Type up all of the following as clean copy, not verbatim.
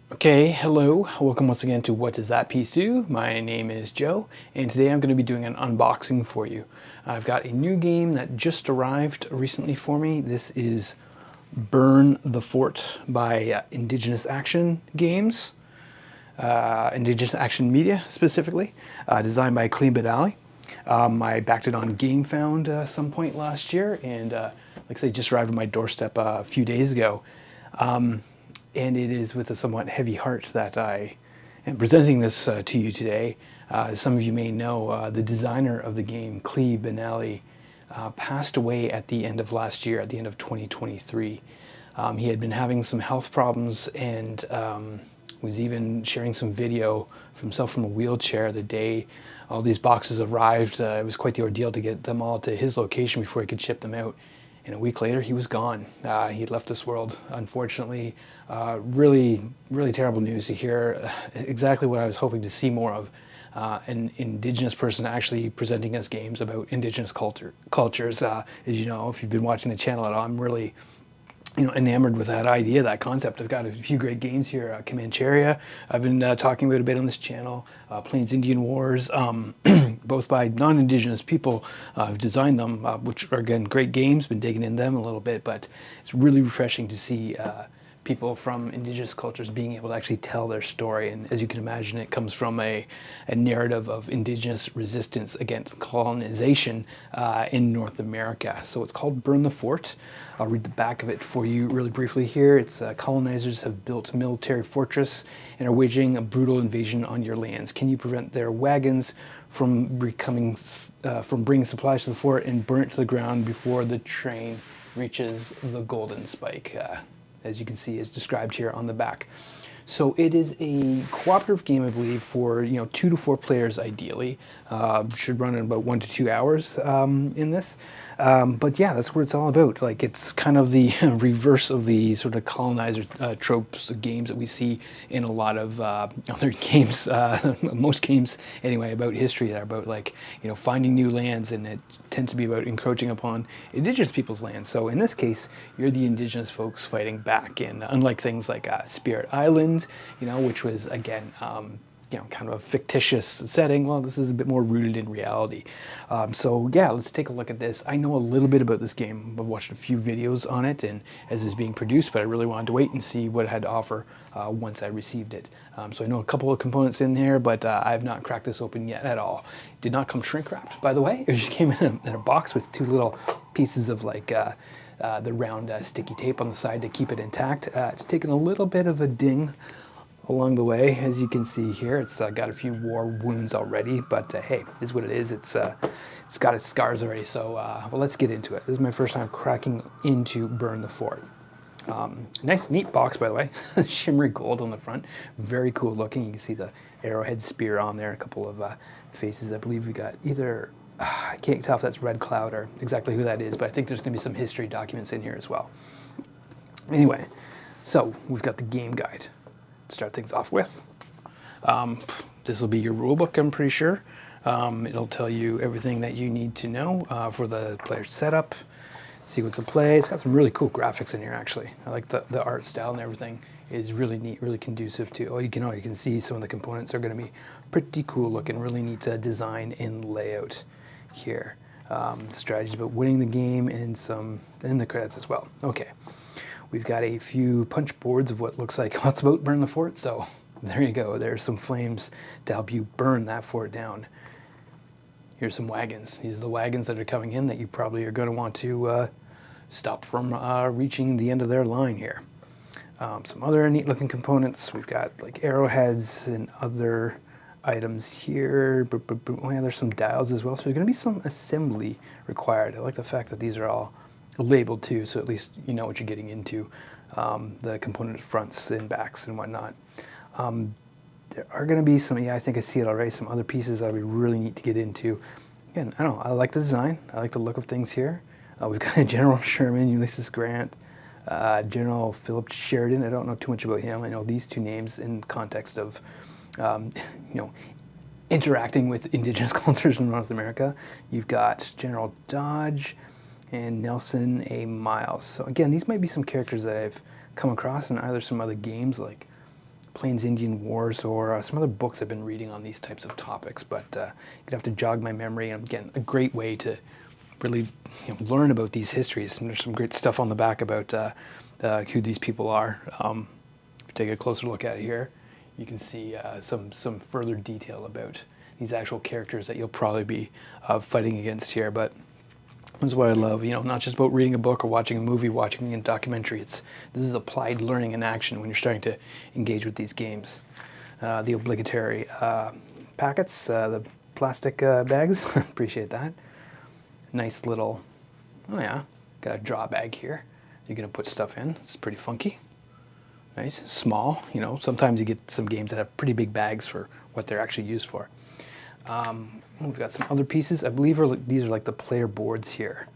Okay, hello. Welcome once again to What Does That Piece Do? My name is Joe, and today I'm going to be doing an unboxing for you. I've got a new game that just arrived recently for me. This is Burn the Fort by Indigenous Action Games, Indigenous Action Media specifically, designed by Klee Benally. I backed it on GameFound some point last year, and like I say, just arrived on my doorstep a few days ago. And it is with a somewhat heavy heart that I am presenting this to you today. As some of you may know, the designer of the game, Klee Benally, passed away at the end of last year, at the end of 2023. He had been having some health problems and was even sharing some video of himself from a wheelchair the day all these boxes arrived. It was quite the ordeal to get them all to his location before he could ship them out. And a week later, he was gone. He had left this world, unfortunately. Really, really terrible news to hear. Exactly what I was hoping to see more of. An Indigenous person actually presenting us games about Indigenous cultures. As you know, if you've been watching the channel at all, I'm really enamored with that idea, that concept. I've got a few great games here. Comancheria, I've been talking about a bit on this channel. Plains Indian Wars, both by non-Indigenous people who've designed them, which are, again, great games. Been digging in them a little bit, but it's really refreshing to see people from Indigenous cultures being able to actually tell their story. And as you can imagine, it comes from a narrative of Indigenous resistance against colonization in North America. So it's called Burn the Fort. I'll read the back of it for you really briefly here. It's colonizers have built a military fortress and are waging a brutal invasion on your lands. Can you prevent their wagons from bringing supplies to the fort and burn it to the ground before the train reaches the Golden Spike? As you can see, is described here on the back. So it is a cooperative game, I believe, for 2 to 4 players ideally. Should run in about 1 to 2 hours in this. But yeah, that's what it's all about. Like, it's kind of the reverse of the sort of colonizer tropes of games that we see in a lot of other games, most games anyway, about history. They're about finding new lands, and it tends to be about encroaching upon Indigenous people's lands. So in this case, you're the Indigenous folks fighting back, and unlike things like Spirit Island, which was again kind of a fictitious setting. Well, this is a bit more rooted in reality. So yeah, let's take a look at this. I know a little bit about this game. I've watched a few videos on it and as it's being produced, but I really wanted to wait and see what it had to offer once I received it. So I know a couple of components in here, but I have not cracked this open yet at all. It did not come shrink wrapped, by the way. It just came in a box with 2 little pieces of the round sticky tape on the side to keep it intact. It's taken a little bit of a ding along the way, as you can see here. It's got a few war wounds already, but hey, it is what it is. It's got its scars already, so well, let's get into it. This is my first time cracking into Burn the Fort. Nice, neat box, by the way. Shimmery gold on the front. Very cool looking. You can see the arrowhead spear on there, a couple of faces. I believe we got either, I can't tell if that's Red Cloud or exactly who that is, but I think there's going to be some history documents in here as well. Anyway, so we've got the game guide to start things off with. This will be your rule book, I'm pretty sure. It'll tell you everything that you need to know for the player setup, sequence of play. It's got some really cool graphics in here, actually. I like the art style and everything is really neat, really conducive to, you can see some of the components are going to be pretty cool looking, really neat design and layout here. Strategies about winning the game and some in the credits as well. Okay. We've got a few punch boards of what looks like what's about Burn the Fort, so there you go. There's some flames to help you burn that fort down. Here's some wagons. These are the wagons that are coming in that you probably are going to want to stop from reaching the end of their line here. Some other neat looking components. We've got like arrowheads and other items here. Oh yeah, there's some dials as well, so there's going to be some assembly required. I like the fact that these are all labeled too, so at least you know what you're getting into, the component fronts and backs and whatnot. There are going to be some, I think I see it already, some other pieces that would be really neat to get into. Again, I don't know, I like the design, I like the look of things here. We've got General Sherman, Ulysses Grant, General Philip Sheridan. I don't know too much about him. I know these 2 names in context of interacting with Indigenous cultures in North America. You've got General Dodge and Nelson A. Miles. So again, these might be some characters that I've come across in either some other games like Plains Indian Wars or some other books I've been reading on these types of topics, but you'd have to jog my memory. And again, a great way to really learn about these histories. And there's some great stuff on the back about who these people are. If you take a closer look at it here, you can see some further detail about these actual characters that you'll probably be fighting against here. But that's what I love, not just about reading a book or watching a movie, watching a documentary. This is applied learning in action when you're starting to engage with these games. The obligatory packets, the plastic bags, appreciate that. Nice little, oh yeah, got a draw bag here. You're gonna put stuff in, it's pretty funky. Nice, small, sometimes you get some games that have pretty big bags for what they're actually used for. We've got some other pieces. I believe these are like the player boards here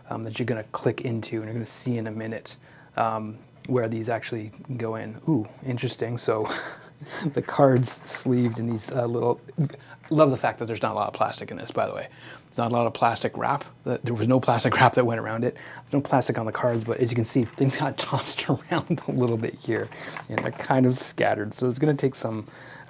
that you're going to click into, and you're going to see in a minute where these actually go in. Ooh, interesting. So the cards sleeved in these little... Love the fact that there's not a lot of plastic in this, by the way. There's not a lot of plastic wrap. There was no plastic wrap that went around it. There's no plastic on the cards, but as you can see, things got tossed around a little bit here, and they're kind of scattered. So it's going to take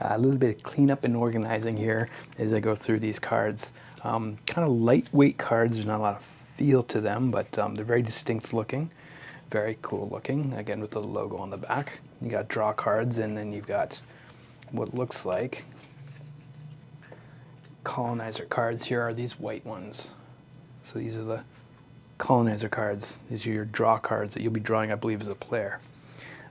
a little bit of cleanup and organizing here as I go through these cards. Kind of lightweight cards. There's not a lot of feel to them, but they're very distinct looking. Very cool looking, again with the logo on the back. You got draw cards, and then you've got what looks like colonizer cards. Here are these white ones. So these are the colonizer cards. These are your draw cards that you'll be drawing, I believe, as a player.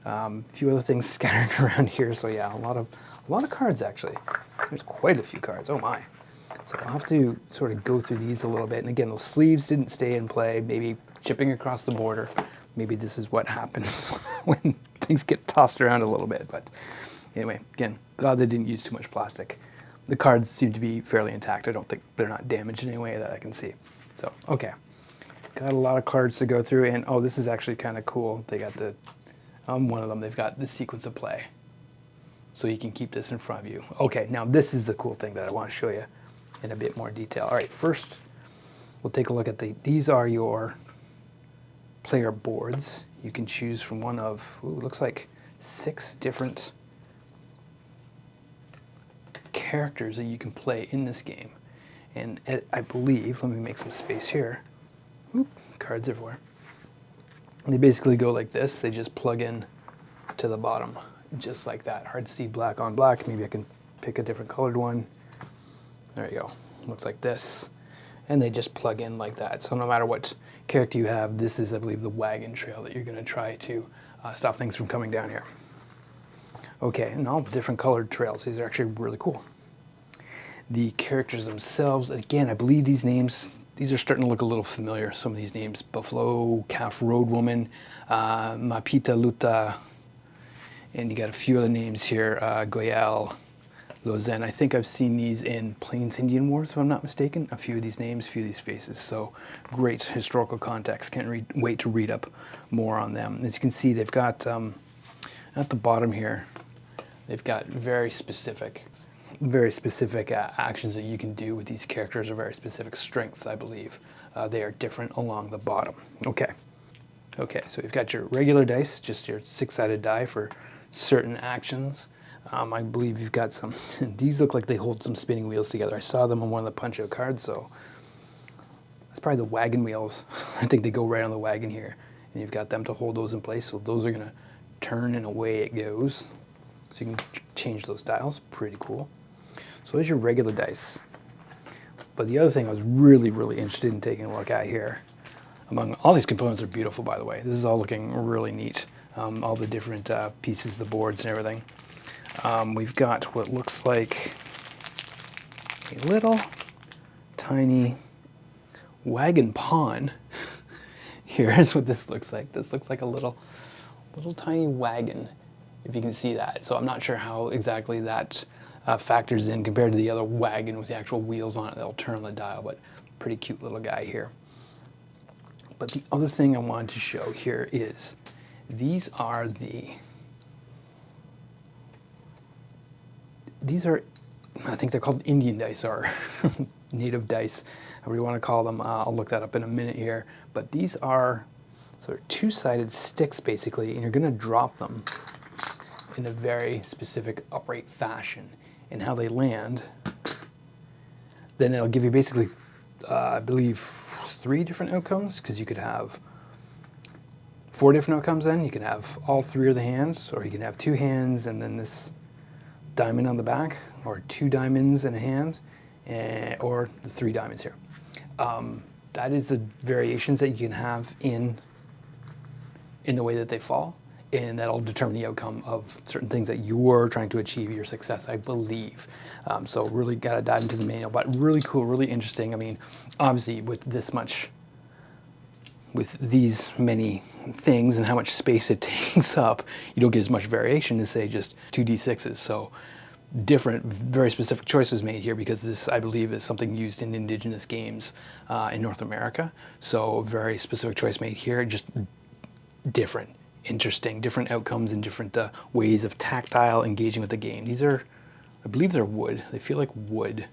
A few other things scattered around here. So yeah, a lot of cards actually. There's quite a few cards. Oh my. So I'll have to sort of go through these a little bit. And again, those sleeves didn't stay in play. Maybe shipping across the border. Maybe this is what happens when things get tossed around a little bit. But anyway, again, glad they didn't use too much plastic. The cards seem to be fairly intact. I don't think they're not damaged in any way that I can see. So, okay. Got a lot of cards to go through. And oh, this is actually kind of cool. They got the, one of them, they've got the sequence of play. So you can keep this in front of you. Okay, now this is the cool thing that I want to show you in a bit more detail. All right, first we'll take a look at these are your player boards. You can choose from one of, ooh, looks like 6 different characters that you can play in this game. And I believe, let me make some space here. Oop, cards everywhere. They basically go like this. They just plug in to the bottom, just like that. Hard to see black on black. Maybe I can pick a different colored one. There you go. Looks like this. And they just plug in like that. So no matter what character you have, this is, I believe, the wagon trail that you're going to try to stop things from coming down here. Okay, and all the different colored trails. These are actually really cool. The characters themselves, again, I believe these names, these are starting to look a little familiar, some of these names. Buffalo, Calf Road Woman, Mapita Luta, and you got a few other names here, Goyal, Lozen. I think I've seen these in Plains Indian Wars, if I'm not mistaken. A few of these names, a few of these faces. So great historical context. Can't wait to read up more on them. As you can see, they've got, at the bottom here, they've got very specific actions that you can do with these characters, or very specific strengths, I believe. They are different along the bottom. Okay, so you've got your regular dice, just your 6-sided die for certain actions. I believe you've got some, these look like they hold some spinning wheels together. I saw them on one of the punch-out cards, so that's probably the wagon wheels. I think they go right on the wagon here, and you've got them to hold those in place, so those are gonna turn and away it goes. So you can change those dials, pretty cool. So there's your regular dice. But the other thing I was really, really interested in taking a look at here, among all these components are beautiful, by the way. This is all looking really neat. All the different pieces, the boards and everything. We've got what looks like a little tiny wagon pawn. Here's what this looks like. This looks like a little tiny wagon, if you can see that. So I'm not sure how exactly that factors in compared to the other wagon with the actual wheels on it that'll turn on the dial, but pretty cute little guy here. But the other thing I wanted to show here is these are, I think they're called Indian dice, or native dice, however you want to call them. I'll look that up in a minute here. But these are sort of 2-sided sticks, basically, and you're going to drop them in a very specific upright fashion. And how they land, then it'll give you basically, I believe, 3 different outcomes, because you could have 4 different outcomes then. You can have all 3 of the hands, or you can have 2 hands and then this diamond on the back, or 2 diamonds and a hand, or the 3 diamonds here. That is the variations that you can have in the way that they fall, and that'll determine the outcome of certain things that you're trying to achieve, your success, I believe. So really got to dive into the manual, but really cool, really interesting. I mean, obviously with these many things and how much space it takes up, you don't get as much variation as say just 2d6s. So different, very specific choices made here, because this, I believe, is something used in Indigenous games in North America. So very specific choice made here, just different, interesting, different outcomes and different ways of tactile engaging with the game. These are, I believe they're wood. They feel like wood,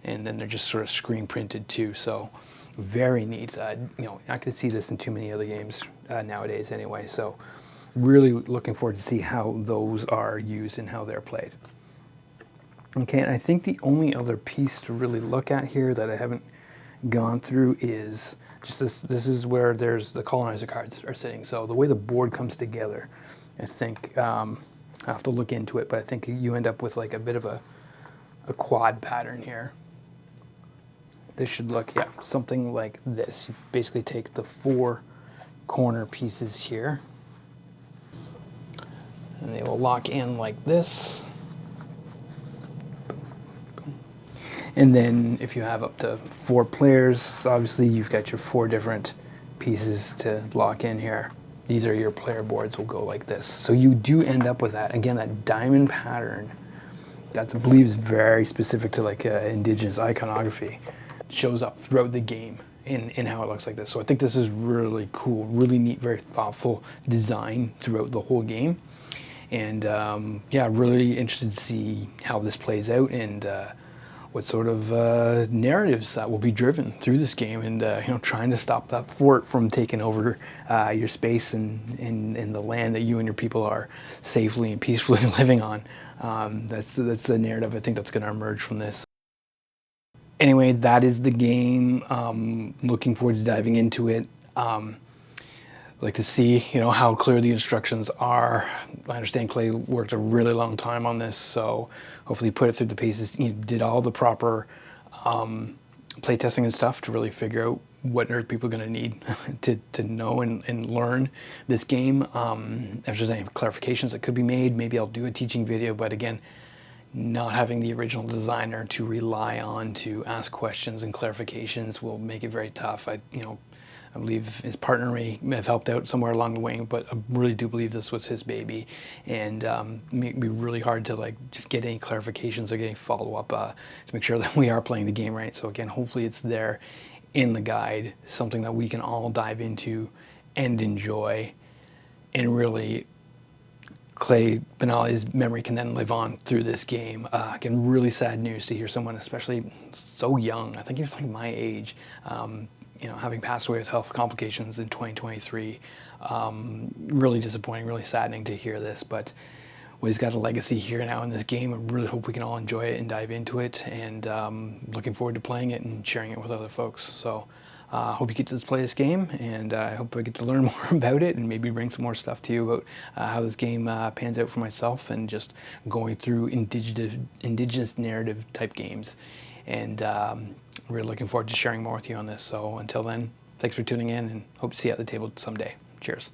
and then they're just sort of screen printed too. So very neat. You know, I could see this in too many other games nowadays anyway. So really looking forward to see how those are used and how they're played. Okay, and I think the only other piece to really look at here that I haven't gone through is just this. This is where there's the colonizer cards are sitting. So the way the board comes together, I think, I have to look into it, but I think you end up with like a bit of a quad pattern here. This should look, yeah, something like this. You basically take the 4 corner pieces here, and they will lock in like this. And then if you have up to 4 players, obviously you've got your 4 different pieces to lock in here. These are your player boards, will go like this. So you do end up with that. Again, that diamond pattern, that's, I believe, is very specific to like Indigenous iconography. It shows up throughout the game in how it looks like this. So I think this is really cool, really neat, very thoughtful design throughout the whole game. And yeah, really interested to see how this plays out, and what sort of narratives that will be driven through this game, and you know, trying to stop that fort from taking over your space and the land that you and your people are safely and peacefully living on. That's the narrative I think that's going to emerge from this. Anyway, that is the game. Looking forward to diving into it. Like to see, you know, how clear the instructions are. I understand Klee worked a really long time on this, so hopefully put it through the paces. You know, did all the proper play testing and stuff to really figure out what nerd people are going to need to know and learn this game. If there's any clarifications that could be made, maybe I'll do a teaching video. But again, not having the original designer to rely on to ask questions and clarifications will make it very tough. I believe his partner may have helped out somewhere along the way, but I really do believe this was his baby, and it'd be really hard to like just get any clarifications or getting follow-up to make sure that we are playing the game right. So again, hopefully it's there in the guide, something that we can all dive into and enjoy, and really Benally's memory can then live on through this game. Again, really sad news to hear someone, especially so young. I think he was like my age. You know, having passed away with health complications in 2023. Really disappointing, really saddening to hear this, but he's got a legacy here now in this game. I really hope we can all enjoy it and dive into it, and looking forward to playing it and sharing it with other folks. So hope you get to play this game, and I hope I get to learn more about it and maybe bring some more stuff to you about how this game pans out for myself, and just going through indigenous narrative type games. And really looking forward to sharing more with you on this. So until then, thanks for tuning in, and hope to see you at the table someday. Cheers.